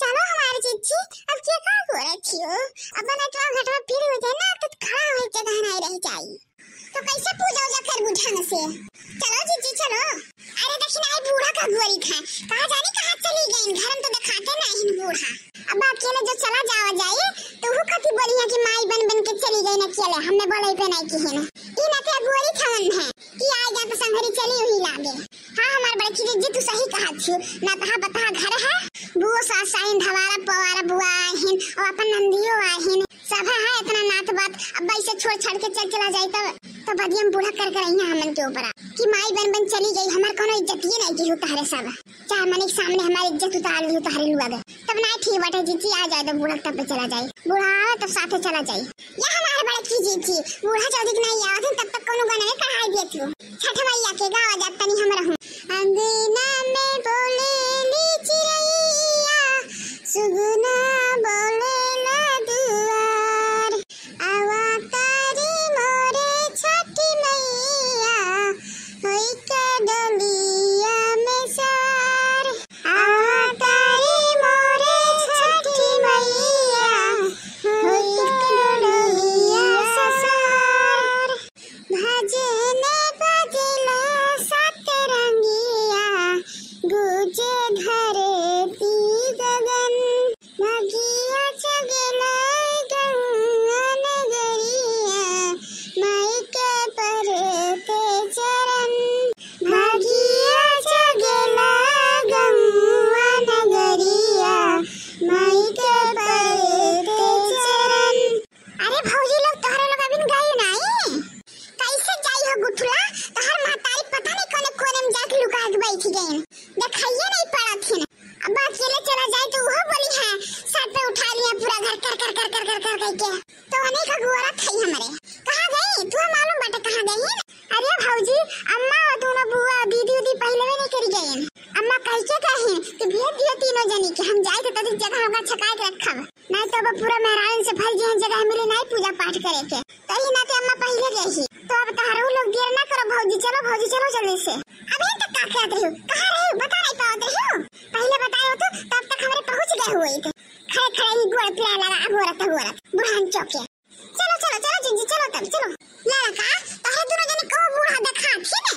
चलो हमारी चिट्ठी अब क्या हो रही थी हो अपन अटवा घटवा फिर हो जाए ना तो खड़ा हो जगह नहीं रह जाई तो कैसे पूजा उजा कर बुझान से। चलो चिट्ठी चलो। अरे देखी ना बूढ़ा का गोरी था कहाँ जाने कहाँ चली गई घर में तो दिखाते नहीं बूढ़ा। अब अकेले जो चला जावा जाए तो वो कति बोली है कि माई बन बन के चली गई ना अकेले हमने बोले पे नहीं की है ना ई ना ते गोरी थवन है कि आ जा तो संघरी चली हुई लागे। हां हमार बड़की जी तू सही कहा छु ना तहा बता घर है बुआ सासाइन धवारा पवारा बुआ आहिन और अपन नंदियो आहिन सब है इतना नात बात अब ऐसे छोड़ छाड़ के चला जाए तो बदियम बूढ़ा कर यहाँ हमन के ऊपर कि माई बन बन चली गई हमार कोनो इज्जत ही नहीं की उतारे सब चाहे मन के सामने हमारी इज्जत उतारे लुआ गए तब नहीं ठीक बाटे जीजी आ जाए तो बूढ़ा तब चला जाए बूढ़ा आवे तब साथे चला जाए। ये हमारे बड़े की जीजी बूढ़ा चौधरी नहीं आवत तब तक कोनो गाना कहाई देत हो छठ मैया के गावा जात तनी हमरा हूं अंगना में बोले चिड़ैया सुगना बोले ला दुआर आवा तारी मोरे छठ मैया होई का डलिया में सार आवा तारी मोरे छठ मैया होई का डलिया ससार भजन बजला सतरंगिया गुजे धरती गगन भगिया चगला गंगा नगरिया माई के परते चरण भगिया चगला गंगा नगरिया माई के परते चरण। अरे भौजी लोग तोहरा लोग अभी गए नहीं कैसे जाई हो गुठला तोहर माताई पता नहीं कोने कोने में जाके लुका के बैठ गई दिखाइए नहीं पड़ा थी ना अब अकेले चला जाए तो वो बोली है सर पे उठा लिया पूरा घर कर कर कर कर कर कर करके तो अनेक का गोरा थई हमरे कहां गई तू मालूम बाटे कहां गई। अरे भौजी अम्मा और दोनों बुआ दीदी उदी पहले भी नहीं करी गई अम्मा कह के कहे तो भेज दियो तीनों जनी के हम जाए तो तदी जगह होगा छका के रखब नहीं तो अब पूरा मेहरान से भर जे जगह मिले नहीं पूजा पाठ करे के तही ना ते अम्मा पहले गई तो अब तारू लोग देर ना करो भौजी चलो जल्दी से। अभी तक का कहत रही हो कहां रही बता नहीं पावत रही हो पहले बताओ तो तब तक हमरे पहुंच गए हुए थे खड़े खड़े ही गोड़ पिला लगा गोरत बुढ़ान चौके। चलो जिंजी चलो तब चलो लड़का तोहरे दोनों जने को बूढ़ा देखा थी ने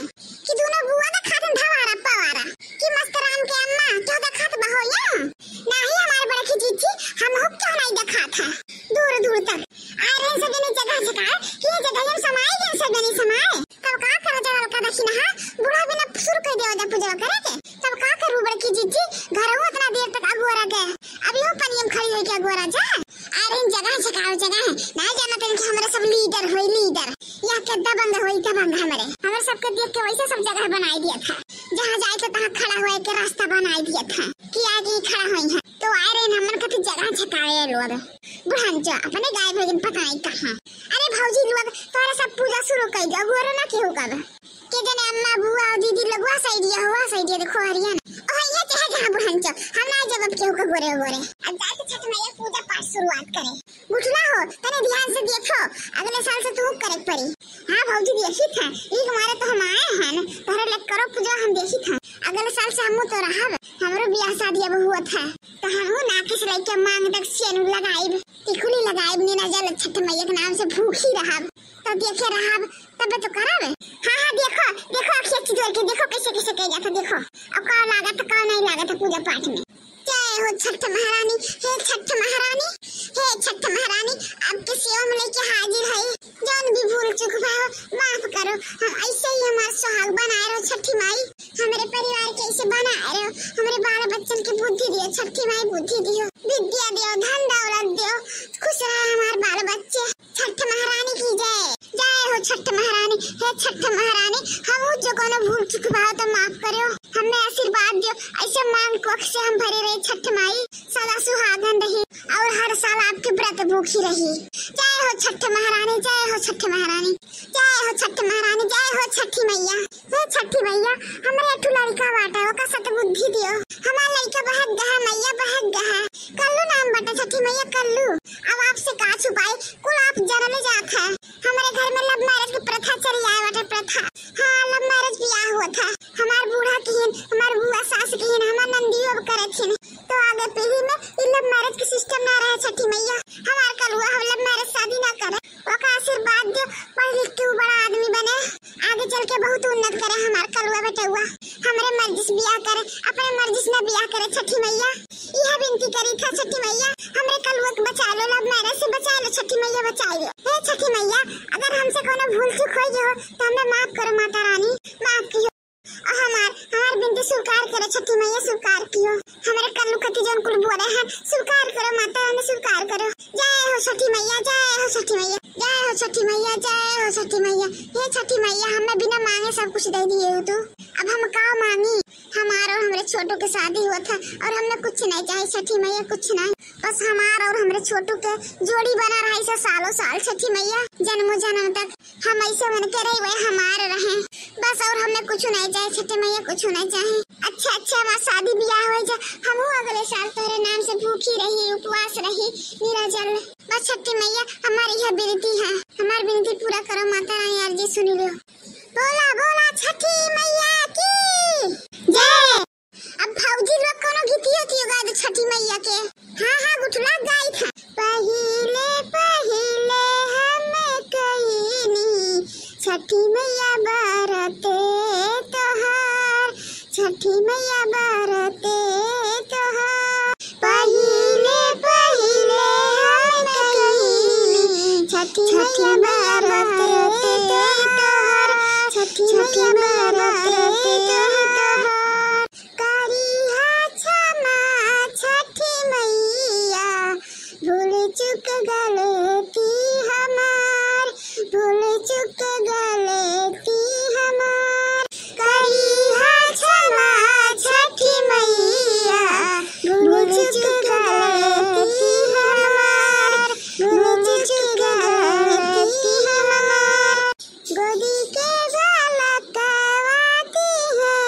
कि दोनों बुआ देखा थे धवारा पवारा कि मस्त राम के अम्मा क्यों देखा था बहो या नहीं हमारे बड़े की जीजी हम हो क्यों नहीं देखा था दूर तक आ रहे सब जने जगह कि ये जगह हम समाए के सब जने समाए तब का करो जरा का देखी ना बूढ़ा बिना शुरू कर दिया जब पूजा करे के तब का करू बड़े की जीजी घर हो इतना देर तक अगोरा गए अभी वो पनियम खड़ी हो के अगोरा जा आ रहे जगह छकाओ जगह नहीं जाना तो हमारे सब लीडर या के दबंग हमारे सबके देख के वैसे सब जगह बनाई दिया था जहाँ जाए तो तहाँ खड़ा हुए के रास्ता बनाई दिया था कि आगे खड़ा हुई है तो आ रहे हमन के जगह छकाए लोग बुढ़ान जो अपने गाय भजन पता नहीं कहाँ। अरे भौजी लोग तोरा सब पूजा शुरू कर दिया गोरो ना केहू कब के जने अम्मा बुआ दीदी लोग वा साइड देखो हरियाणा और ये चाहे जहाँ बुढ़ान जो हम ना जब केहू का गोरे अब जाए तो छठ मैया पूजा पाठ शुरुआत करे बुठला हो तने ध्यान से देखो अगले साल से तू करे पड़ी। हां भौजी देखी था एक हमारे तो हम आए हैं ना तोरे लग करो पूजा हम देखी था अगले साल से हम तो रहब हमरो बियाह शादी अब हुआ था तो हम ना किस लइके मांग तक सेनु लगाइब टिकुली लगाइब नीना जल छठ मैया के नाम से भूखी रहब तो देखे रहब तब तो करब। हां देखो अखिया चितवर के देखो कैसे कह जाता देखो अब का लागत का नहीं लागत पूजा पाठ में। जय हो छठ महारानी हे छठ महारानी आपके सेवा में लेके हाजिर है जौन भी भूल चूक भयो माफ करो हम ऐसे ही हमारा सुहाग बनाए रहो छठी माई हमारे परिवार के ऐसे बनाए रहो हमारे बाल बच्चन की बुद्धि दियो छठी माई बुद्धि दियो विद्या दियो धन दौलत दियो खुश रहे हमारे बाल बच्चे छठ महारानी की जय हो छठ महारानी हे छठ महारानी हम जो कोनो भूल चूक भयो तो माफ करो हमें आशीर्वाद दियो ऐसे मांग कोख से हम भरे रहे छठ माई सदा सुहागन रही और हर साल आपके व्रत भूखी रही। जय हो छठ महारानी जय हो छठ महारानी जय हो छठी मैया हे छठी मैया हमरे अठू लड़का बाटा ओका सत बुद्धि दियो हमार लड़का बहुत गहा मैया बहुत गहा कल्लू नाम बाटा छठी मैया कल्लू अब आपसे का छुपाए कुल आप जनले जात है हमारे घर में लव मैरिज की प्रथा चली आए बाटा प्रथा। हां लव मैरिज बियाह हुआ था हमार बूढ़ा की हमार बुआ सास की हमार नंदियो अब करे थी तो आगे पीढ़ी में छठी मैया हमार कलुआ हम मेरे शादी ना करे, ओका आशीर्वाद दो, पढ़ लिख के बड़ा आदमी बने, आगे चल के बहुत उन्नत करे हमार कलुआ बेटुआ, हमरे मर्जी से बियाह करे, अपने मर्जी से ना बियाह करे छठी मैया। यह विनती करी था छठी मैया, हमरे कलुआ के बचा लो, लव मैरिज से बचा लो छठी मैया, बचाइयो। हे छठी मैया अगर हमसे कोनो भूल चूक हो गयो तो हमें माफ करो माता रानी, माफ कियो। हमार बिनती स्वीकार करे छठी मैया, स्वीकार कियो। हमारे कल्लू कति जोन कुल बोले हैं स्वीकार करो माता रानी, स्वीकार करो। जय हो छठी मैया, जय हो छठी मैया, जय हो छठी मैया, जय हो छठी मैया। हे छठी मैया हमें बिना मांगे सब कुछ दे दिए हो तो अब हम का मांगी, हमारा और हमारे छोटू के शादी हुआ था और हमने कुछ नहीं चाहिए छठी मैया, कुछ नहीं, बस हमारा और हमारे छोटू के जोड़ी बना रहा ऐसा सालों साल छठी मैया, जन्मों जन्म तक हम ऐसे बन के रहे हुए हमारे रहे बस, और हमें कुछ नहीं चाहिए छठी मैया, कुछ नहीं चाहिए। अच्छा हमारा शादी ब्याह हो जा, हम अगले साल तेरे नाम से भूखी रही, उपवास रही, निराजल, बस छठी मैया हमारी यह विनती है, हमारी विनती पूरा करो माता रानी, अर्जी सुनी लो। बोला बोला छठी मैया की जय। अब भौजी लोग कोनो गीतियो गा दे छठी मैया के। हाँ गुठला गाई था। पहिले पहिले हम कईनी छठी मैया बरते तोहार, छठी मैया बरते तोहार, पहिले पहिले हम कईनी छठी मैया बरते तोहार, छठी मैया बरते तोहार, करिहा क्षमा छठी मैया, भूल चूक गलती हमार, भूल चूक गलती हमार, करिहा क्षमा छठी मैया, भूल चूक गलती हमार, भूल चूक गलती हमार, गोदी के बालकवाती है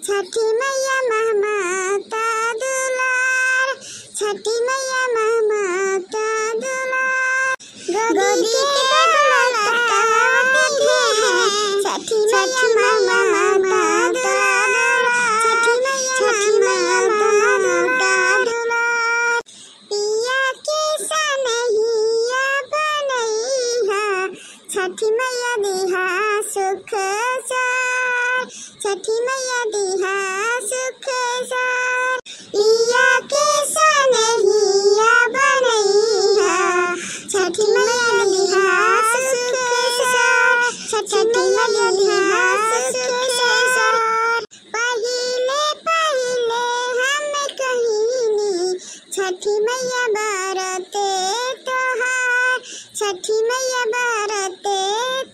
छठी मैया ममता दुलार, छठी मैया ममता दुलार, गोदी के बालकवाती है छठी मैया ममता दुलार, छठी मैया ममता दुलार, पिया के सनहिया बनैहा छठी मैया दिहा सुख सार, छठी मैया दिहा सुख सार, पिया के सनहिया बनैहा छठी मैया दिहा सुख सार, छठी मैया दिहा सुख सार, पहिले पहिले हम कहीनी छठी मैया बरते तोहार, छठी मैया बरते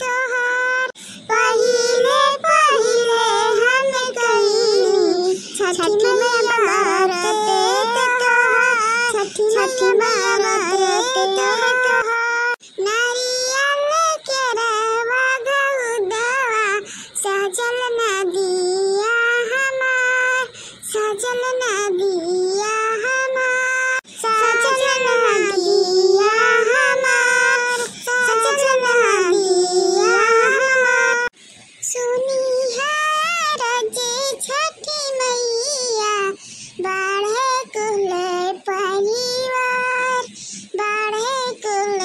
तोहार, पहिले पहिले हम कहीनी छठी मैया बरते तोहार, छठी मैया बरते तोहार, नारियल के रवा गौदवा सजल नदिया हमार, सजल नदिया हमार, सजल नदिया हमार, सजल नदिया हमार, सुनी है रजे छठी मैया, बाढ़े कुल परिवार, बाढ़े कुल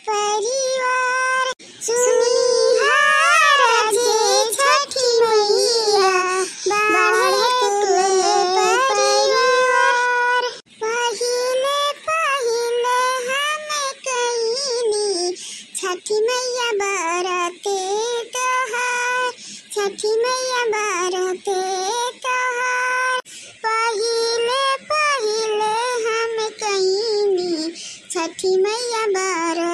परिवार, सुनी है रजे छठी मैया, बाढ़े कुल परिवार, पहिले पहिले हम कईनी छठी मैया बरते तोहार, छठी मैया बरते तोहार, पहिले पहिले हम कईनी छठी मैया बरते